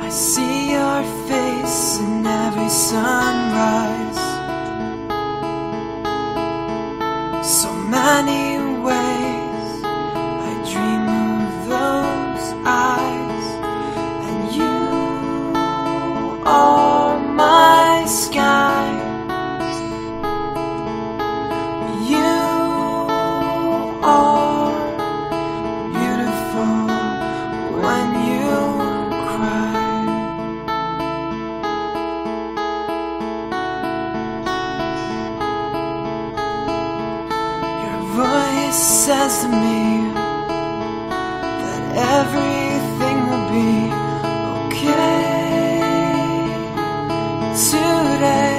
I see your face in every sunrise. So many ways I dream of those eyes, and you are my sky. You are beautiful when you cry. Your voice says to me that everything will be okay today.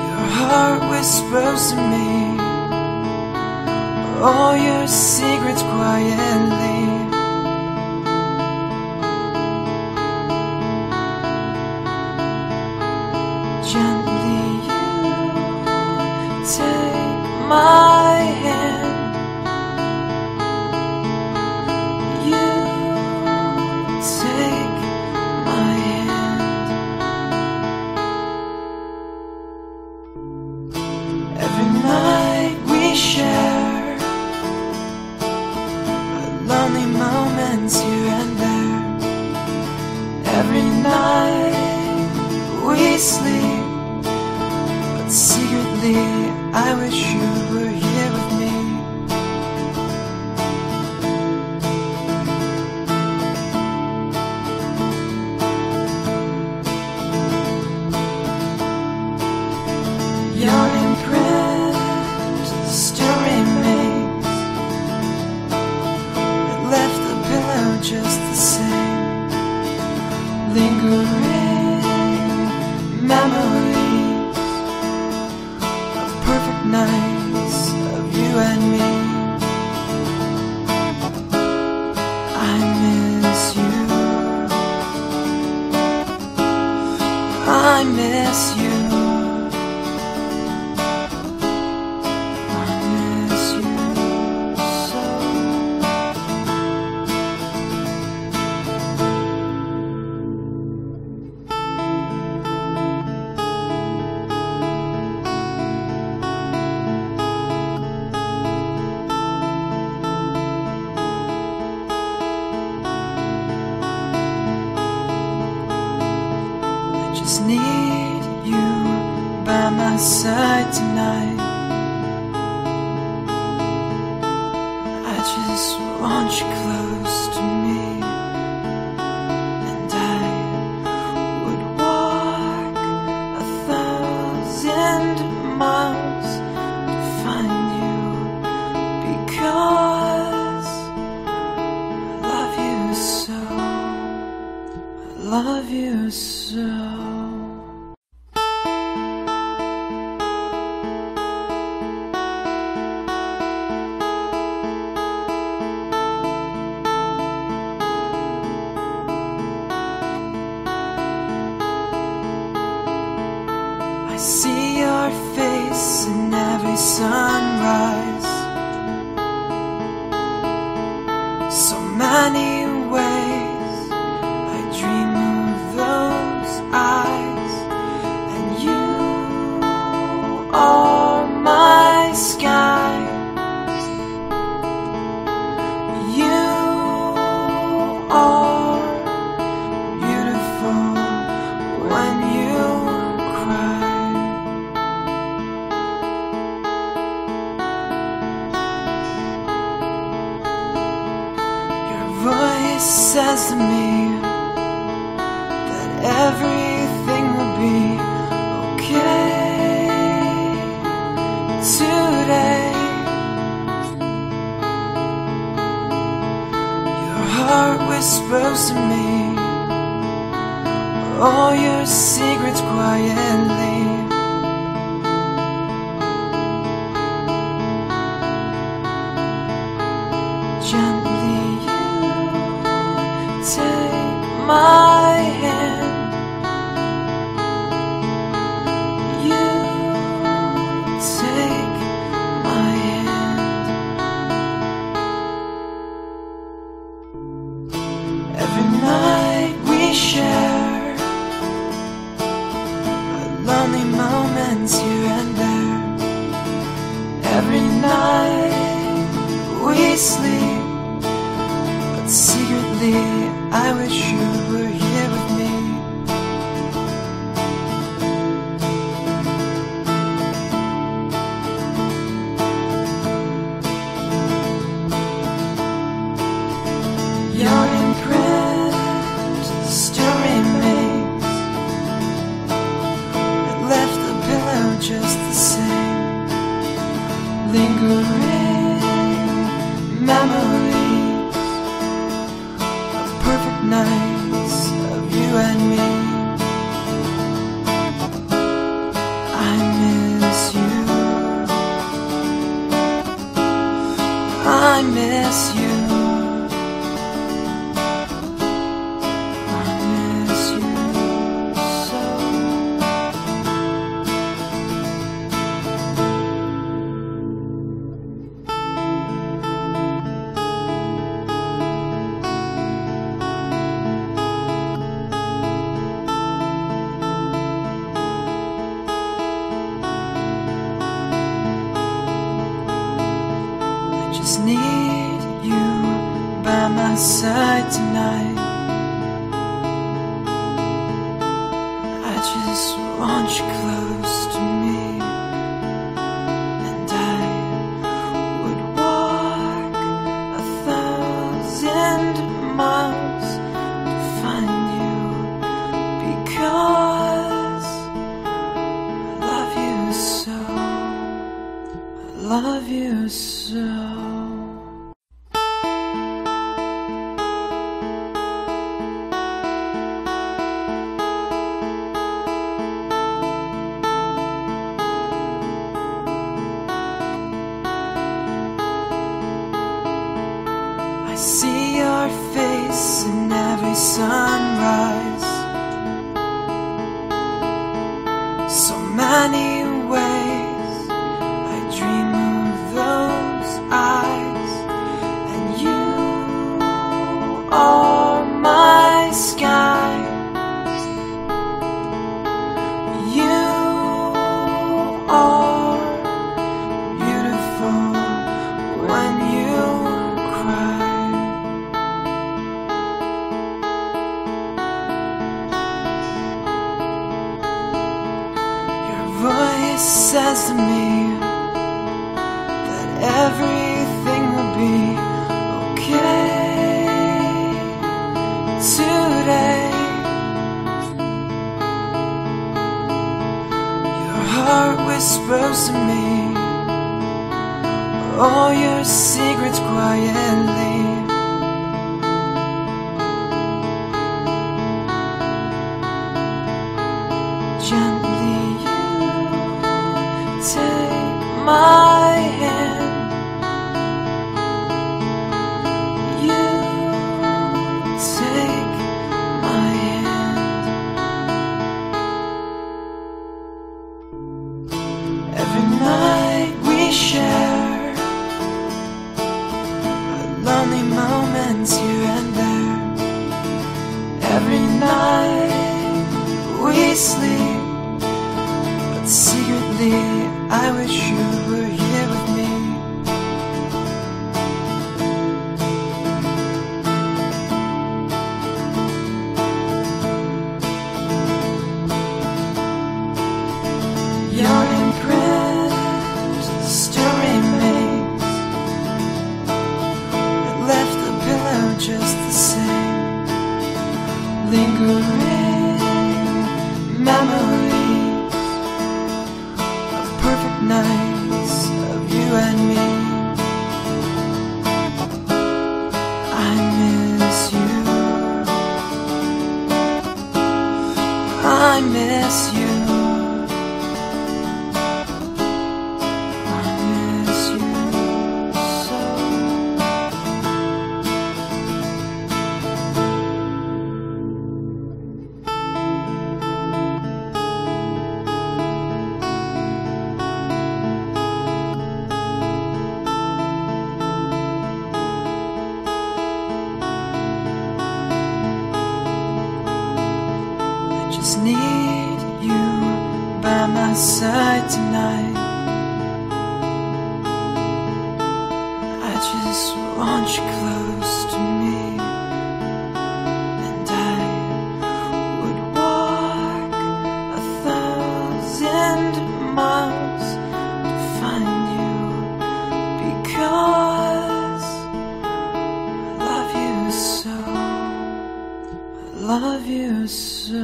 Your heart whispers to me all your secrets quietly. Gently you take my hand. You take my hand. Every night we share lonely moments here and there. Every night we sleep, but secretly I wish you were here with me. Your imprint still remains. It left the pillow just the same. Lingering memories of perfect nights of you and me. I miss you. I miss you. I miss you so. I just need you by my side tonight. I just want you close to me, and I would walk 1,000 miles to find you, because I love you so. I love you so. I see your face in every sunrise. So many ways I dream of those eyes, and you are my sky. You are beautiful when you cry. Voice says to me that everything will be okay today. Your heart whispers to me all your secrets quietly. Gently take my hand. You take my hand. I wish you were here with me. Your imprint still remains. It left the pillow just the same. Lingering memories of perfect nights of you and me. I miss you. I miss you. Just need you by my side tonight. I just want you close to me, and I would walk 1,000 miles to find you, because I love you so. I love you so. I see your face in every sunrise, so many ways I dream of those eyes, and you are my skies. You are beautiful when you cry. Voice says to me that everything will be okay today. Your heart whispers to me all your secrets quietly. Gently take my hand. You take my hand. Every night we share lonely moments here and there. Every night we sleep, but secretly I wish you were here with me. Your imprint still remains. It left the pillow just the same. Lingering memories of perfect nights of you and me. I miss you. I miss you. I miss you so. Just need you by my side tonight. I just want you close to me, love you so.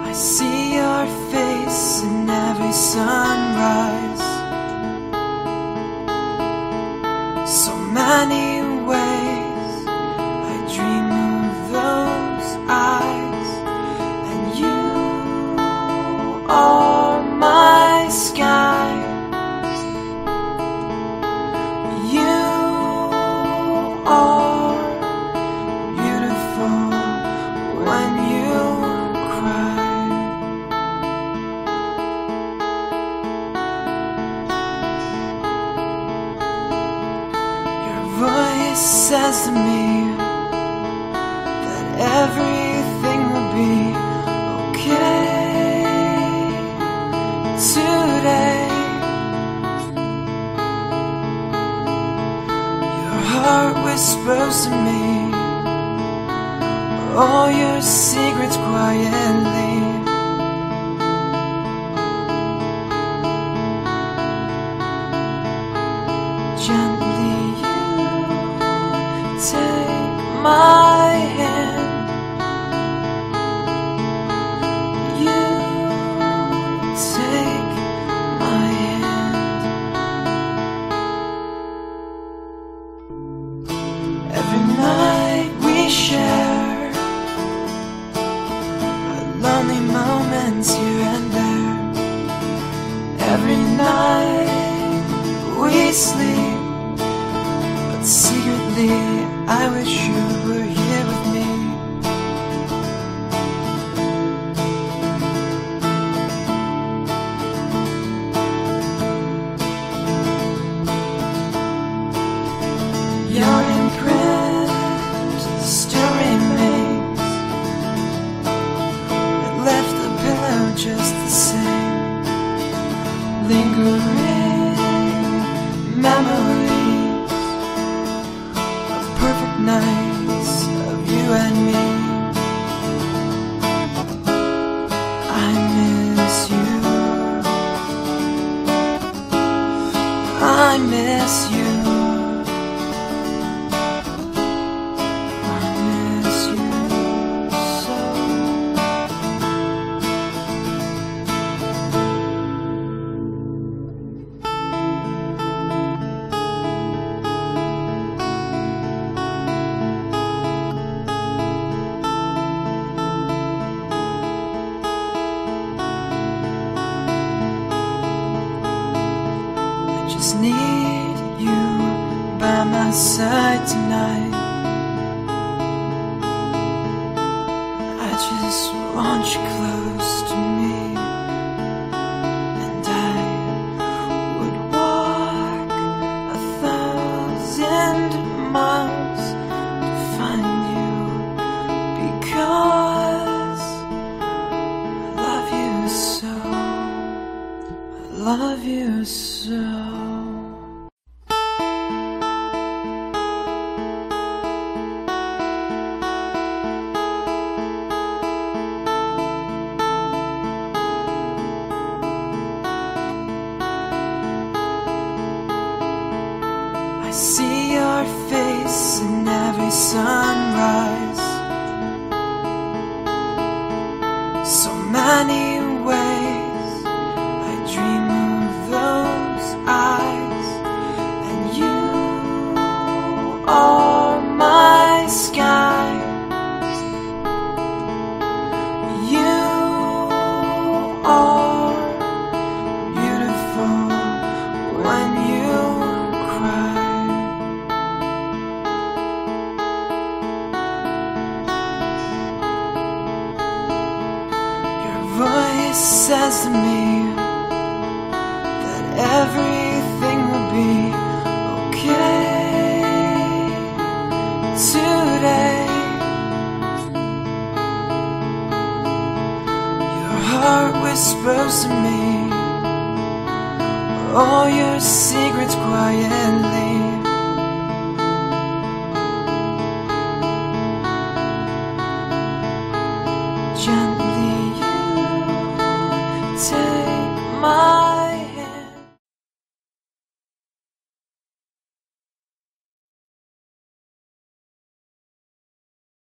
I see your face in every sunrise, so many ways I dream of those eyes, and you are my skies. You are beautiful when you cry. Voice says to me that everything will be okay today. Your heart whispers to me all your secrets quietly. Gently take my hand, you take my hand. Every night we share lonely moments here and there. Every night we sleep, but secretly I wish you were here with me. Your imprint still remains. It left the pillow just the same. Lingering memories, perfect nights of you and me. I miss you. I miss you. I miss you so. Just need you by my side tonight. I just want you close to me, and I would walk 1,000 miles to find you, because I love you so. I love you so. I see your face in every sunrise, so many ways I dream of those eyes, and you are my skies. You are beautiful when you cry. Voice says to me that everything will be okay today. Your heart whispers to me all your secrets quietly.